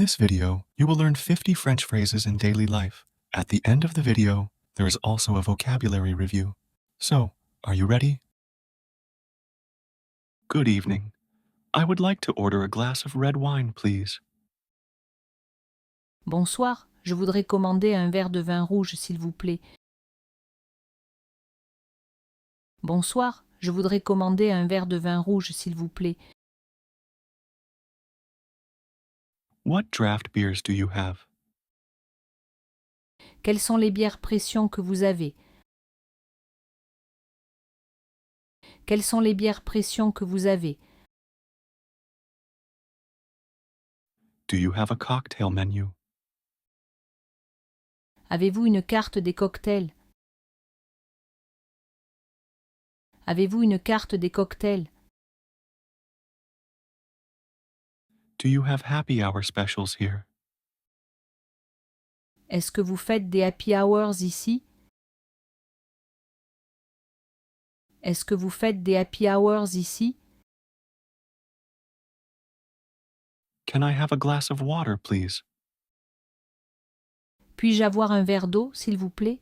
this video, you will learn 50 French phrases in daily life. At the end of the video, there is also a vocabulary review. So, are you ready? Good evening. I would like to order a glass of red wine, please. Bonsoir, je voudrais commander un verre de vin rouge, s'il vous plaît. Bonsoir, je voudrais commander un verre de vin rouge, s'il vous plaît. What draft beers do you have? Quelles sont les bières pression que vous avez? Quelles sont les bières pression que vous avez? Do you have a cocktail menu? Avez-vous une carte des cocktails? Avez-vous une carte des cocktails? Do you have happy hour specials here? Est-ce que vous faites des happy hours ici? Est-ce que vous faites des happy hours ici? Can I have a glass of water, please? Puis-je avoir un verre d'eau, s'il vous plaît?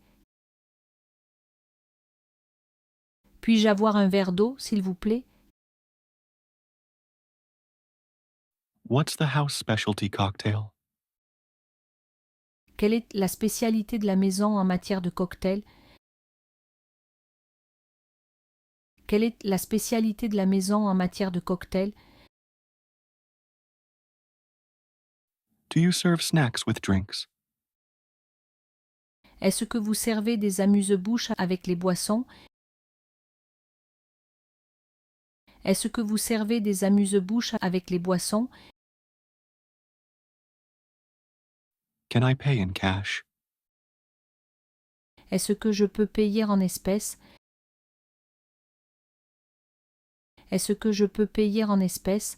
Puis-je avoir un verre d'eau, s'il vous plaît? What's the house specialty cocktail? Quelle est la spécialité de la maison en matière de cocktail? Quelle est la spécialité de la maison en matière de cocktail? Do you serve snacks with drinks? Est-ce que vous servez des amuse-bouches avec les boissons? Est-ce que vous servez des amuse-bouches avec les boissons? Can I pay in cash? Est-ce que je peux payer en espèces? Est-ce que je peux payer en espèces?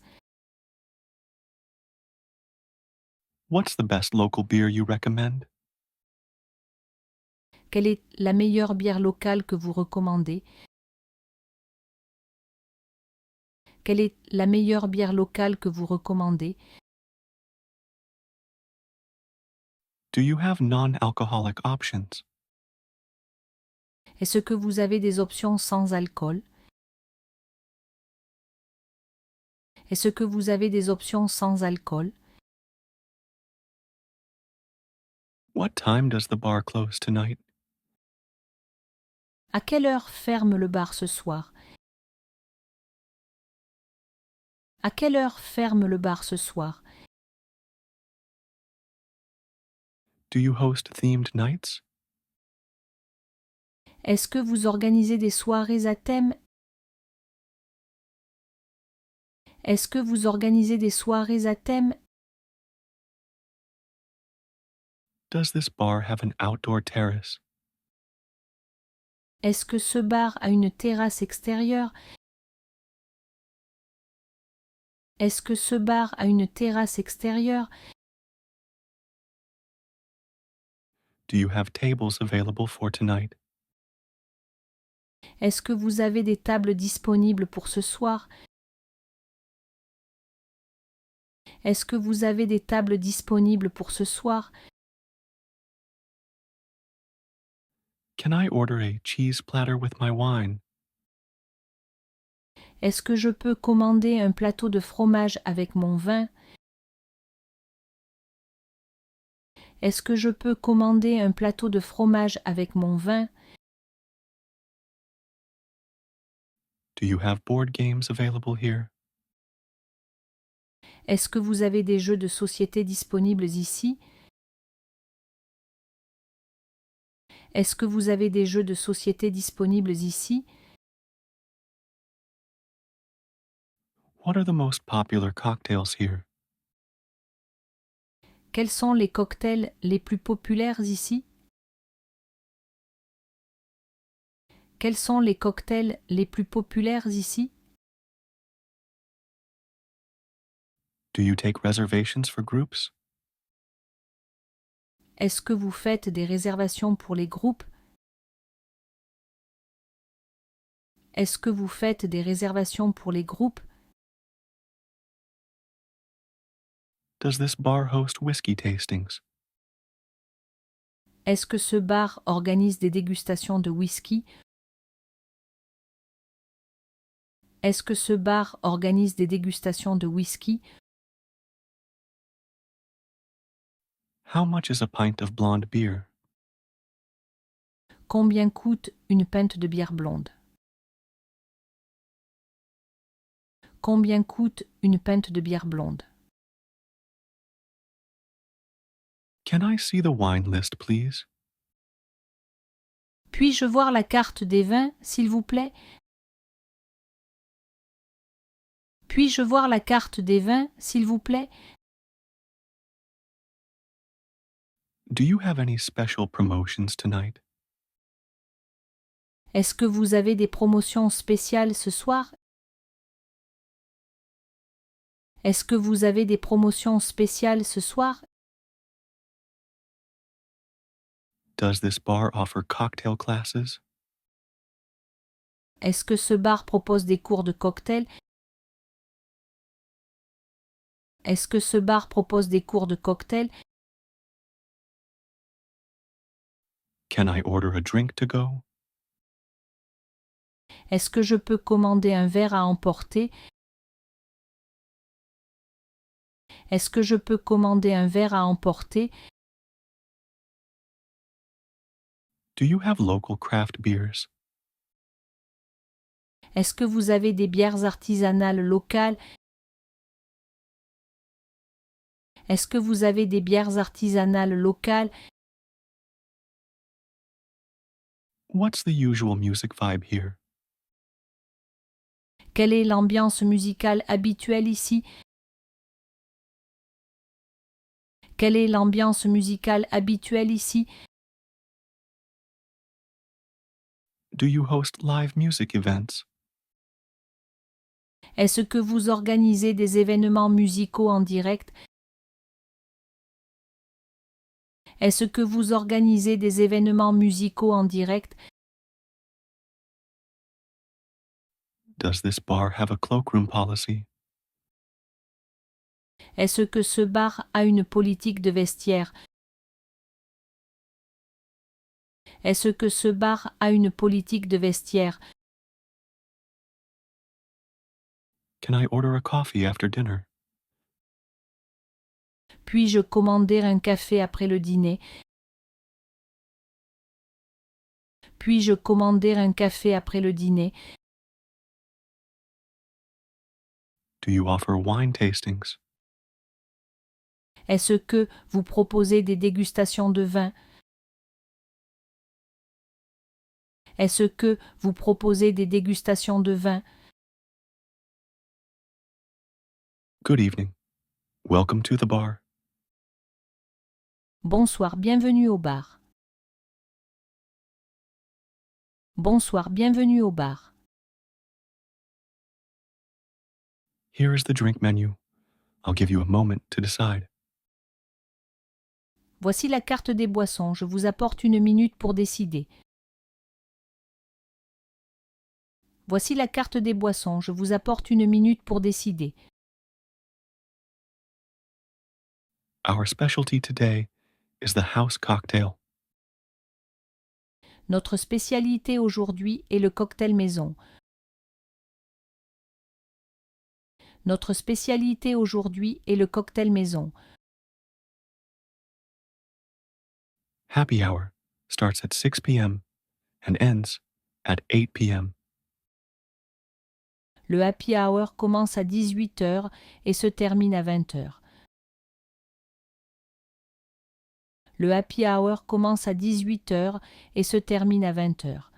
What's the best local beer you recommend? Quelle est la meilleure bière locale que vous recommandez? Quelle est la meilleure bière locale que vous recommandez? Do you have non-alcoholic options? Est-ce que vous avez des options sans alcool? Est-ce que vous avez des options sans alcool? What time does the bar close tonight? À quelle heure ferme le bar ce soir? À quelle heure ferme le bar ce soir? Do you host themed nights? Est-ce que vous organisez des soirées à thème? Est-ce que vous organisez des soirées à thème? Does this bar have an outdoor terrace? Est-ce que ce bar a une terrasse extérieure? Est-ce que ce bar a une terrasse extérieure? Do you have tables available for tonight? Est-ce que vous avez des tables disponibles pour ce soir? Est-ce que vous avez des tables disponibles pour ce soir? Can I order a cheese platter with my wine? Est-ce que je peux commander un plateau de fromage avec mon vin? Est-ce que je peux commander un plateau de fromage avec mon vin? Do you have board games available here? Est-ce que vous avez des jeux de société disponibles ici? Est-ce que vous avez des jeux de société disponibles ici? What are the most popular cocktails here? Quels sont les cocktails les plus populaires ici? Quels sont les cocktails les plus populaires ici? Do you take reservations for groups? Est-ce que vous faites des réservations pour les groupes? Est-ce que vous faites des réservations pour les groupes? Does this bar host whiskey tastings? Est-ce que ce bar organise des dégustations de whisky? Est-ce que ce bar organise des dégustations de whisky? How much is a pint of blonde beer? Combien coûte une pinte de bière blonde? Combien coûte une pinte de bière blonde? Can I see the wine list, please? Puis-je voir la carte des vins, s'il vous plaît? Puis-je voir la carte des vins, s'il vous plaît? Do you have any special promotions tonight? Est-ce que vous avez des promotions spéciales ce soir? Est-ce que vous avez des promotions spéciales ce soir? Does this bar offer cocktail classes? Est-ce que ce bar propose des cours de cocktail? Est-ce que ce bar propose des cours de cocktail? Can I order a drink to go? Est-ce que je peux commander un verre à emporter? Est-ce que je peux commander un verre à emporter? Do you have local craft beers? Est-ce que vous avez des bières artisanales locales? Est-ce que vous avez des bières artisanales locales? What's the usual music vibe here? Quelle est l'ambiance musicale habituelle ici? Quelle est l'ambiance musicale habituelle ici? Do you host live music events? Est-ce que vous organisez des événements musicaux en direct? Est-ce que vous organisez des événements musicaux en direct? Does this bar have a cloakroom policy? Est-ce que ce bar a une politique de vestiaire? Est-ce que ce bar a une politique de vestiaire? Can I order a coffee after dinner? Puis-je commander un café après le dîner? Puis-je commander un café après le dîner? Do you offer wine tastings? Est-ce que vous proposez des dégustations de vin? Est-ce que vous proposez des dégustations de vin? Good evening. Welcome to the bar. Bonsoir, bienvenue au bar. Bonsoir, bienvenue au bar. Here is the drink menu. I'll give you a moment to decide. Voici la carte des boissons, je vous apporte une minute pour décider. Voici la carte des boissons, je vous apporte une minute pour décider. Our specialty today is the house cocktail. Notre spécialité aujourd'hui est le cocktail maison. Notre spécialité aujourd'hui est le cocktail maison. Happy hour starts at 6 p.m. and ends at 8 p.m. Le happy hour commence à 18 heures et se termine à 20 heures. Le happy hour commence à 18 heures et se termine à 20 heures.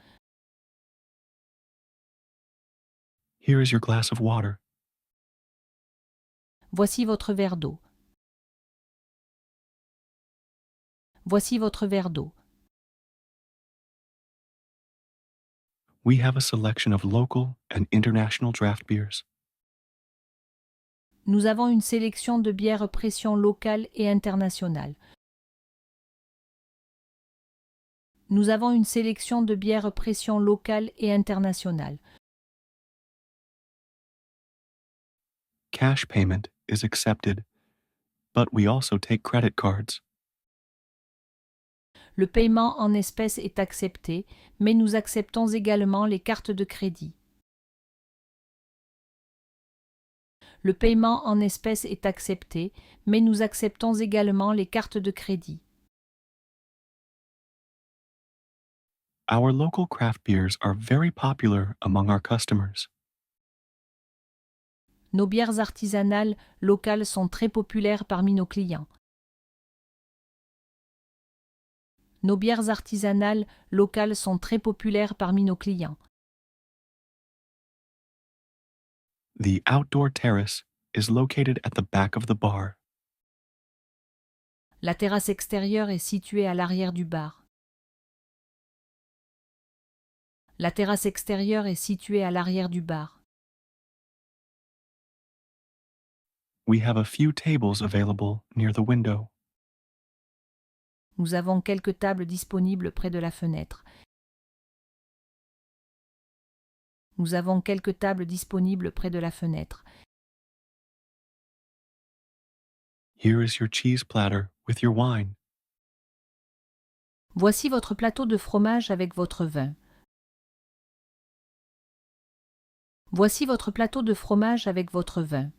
Here is your glass of water. Voici votre verre d'eau. Voici votre verre d'eau. We have a selection of local and international draft beers. Nous avons une sélection de bières pression locale et internationale. Nous avons une sélection de bières pression locale et internationale. Cash payment is accepted. but we also take credit cards. Le paiement en espèces est accepté, mais nous acceptons également les cartes de crédit. Le paiement en espèces est accepté, mais nous acceptons également les cartes de crédit. Our local craft beers are very popular among our customers. Nos bières artisanales locales sont très populaires parmi nos clients. Nos bières artisanales locales sont très populaires parmi nos clients. The outdoor terrace is located at the back of the bar. La terrasse extérieure est située à l'arrière du bar. La terrasse extérieure est située à l'arrière du bar. We have a few tables available near the window. Nous avons quelques tables disponibles près de la fenêtre. Nous avons quelques tables disponibles près de la fenêtre. Here is your cheese platter with your wine. Voici votre plateau de fromage avec votre vin. Voici votre plateau de fromage avec votre vin.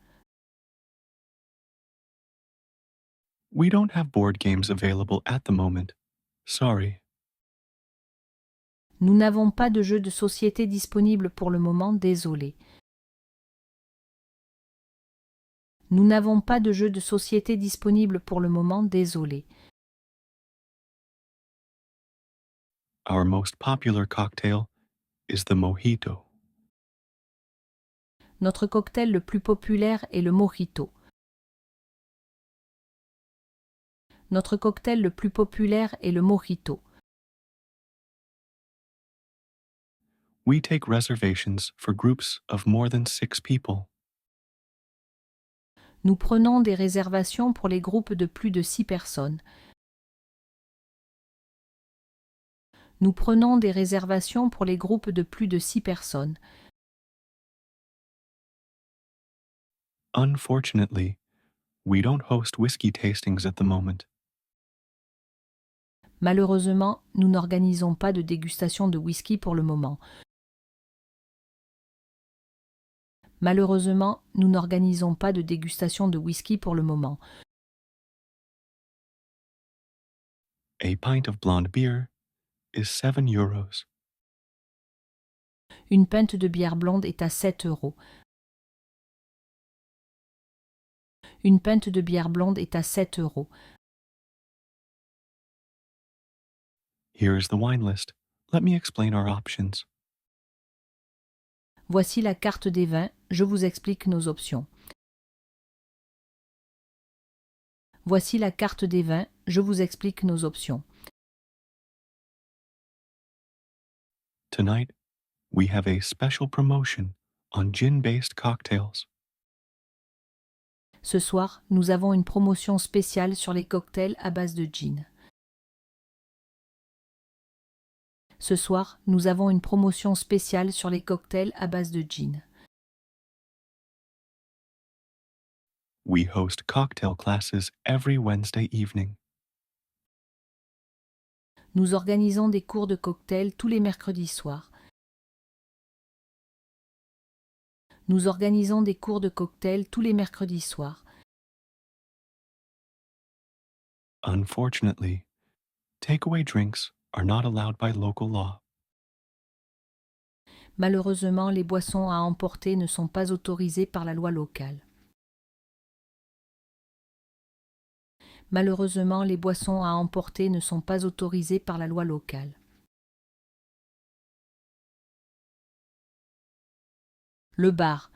We don't have board games available at the moment. Sorry. Nous n'avons pas de jeux de société disponibles pour le moment, désolé. Nous n'avons pas de jeux de société disponibles pour le moment, désolé. Our most popular cocktail is the mojito. Notre cocktail le plus populaire est le mojito. Notre cocktail le plus populaire est le mojito. We take reservations for groups of more than 6 people. Nous prenons des réservations pour les groupes de plus de 6 personnes. Nous prenons des réservations pour les groupes de plus de 6 personnes. Unfortunately, we don't host whiskey tastings at the moment. Malheureusement, nous n'organisons pas de dégustation de whisky pour le moment. Malheureusement, nous n'organisons pas de dégustation de whisky pour le moment. A pint of blonde beer is 7 euros. Une pinte de bière blonde est à 7 euros. Une pinte de bière blonde est à 7 euros. Here is the wine list. Let me explain our options. Voici la carte des vins, je vous explique nos options. Voici la carte des vins, je vous explique nos options. Tonight, we have a special promotion on gin-based cocktails. Ce soir, nous avons une promotion spéciale sur les cocktails à base de gin. Ce soir, nous avons une promotion spéciale sur les cocktails à base de gin. We host cocktail classes every Wednesday evening. Nous organisons des cours de cocktail tous les mercredis soirs. Nous organisons des cours de cocktail tous les mercredis soirs. Unfortunately, takeaway drinks are not allowed by local law. Malheureusement, les boissons à emporter ne sont pas autorisées par la loi locale. Malheureusement, les boissons à emporter ne sont pas autorisées par la loi locale. Le bar,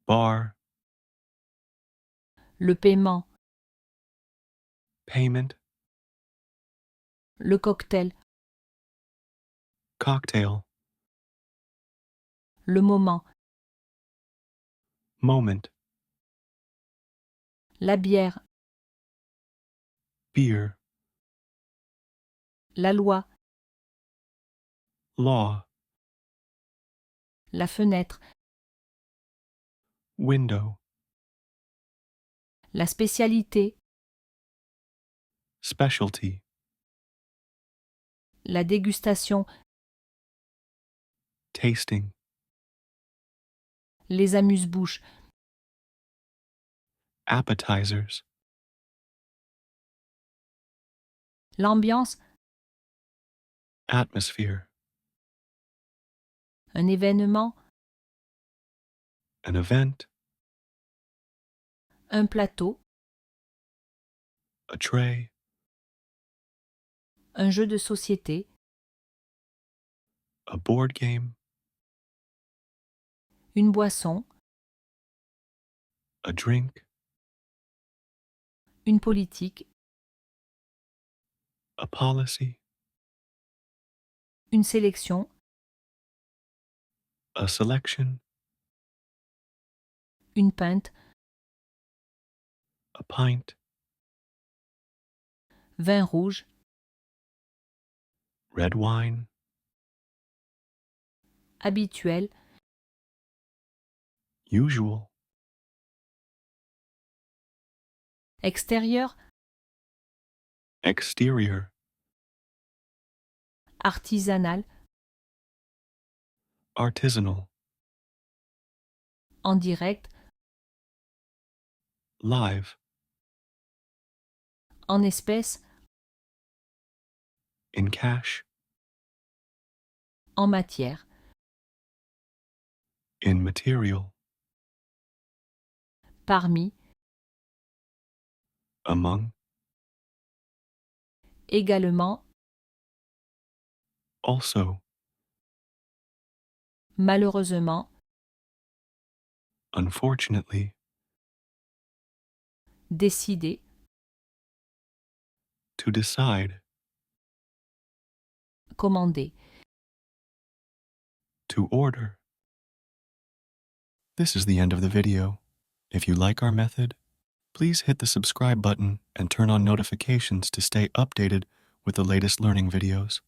Bar, le paiement, payment, le cocktail, cocktail, le moment, moment, la bière, beer, la loi, law, la fenêtre, window, La spécialité, specialty, la dégustation, tasting, les amuse-bouches, appetizers, l'ambiance, atmosphere, un événement, an event, un plateau, a tray, un jeu de société, a board game, une boisson, a drink, une politique, a policy, une sélection, a selection, une pinte, a pint, vin rouge, red wine, habituel, usual, extérieur, exterior, artisanal, artisanal, en direct, live, en espèces, in cash, en matière, in material, parmi, among, également, also, malheureusement, unfortunately, décider, to decide, commander. to order. This is the end of the video. If you like our method, please hit the subscribe button and turn on notifications to stay updated with the latest learning videos.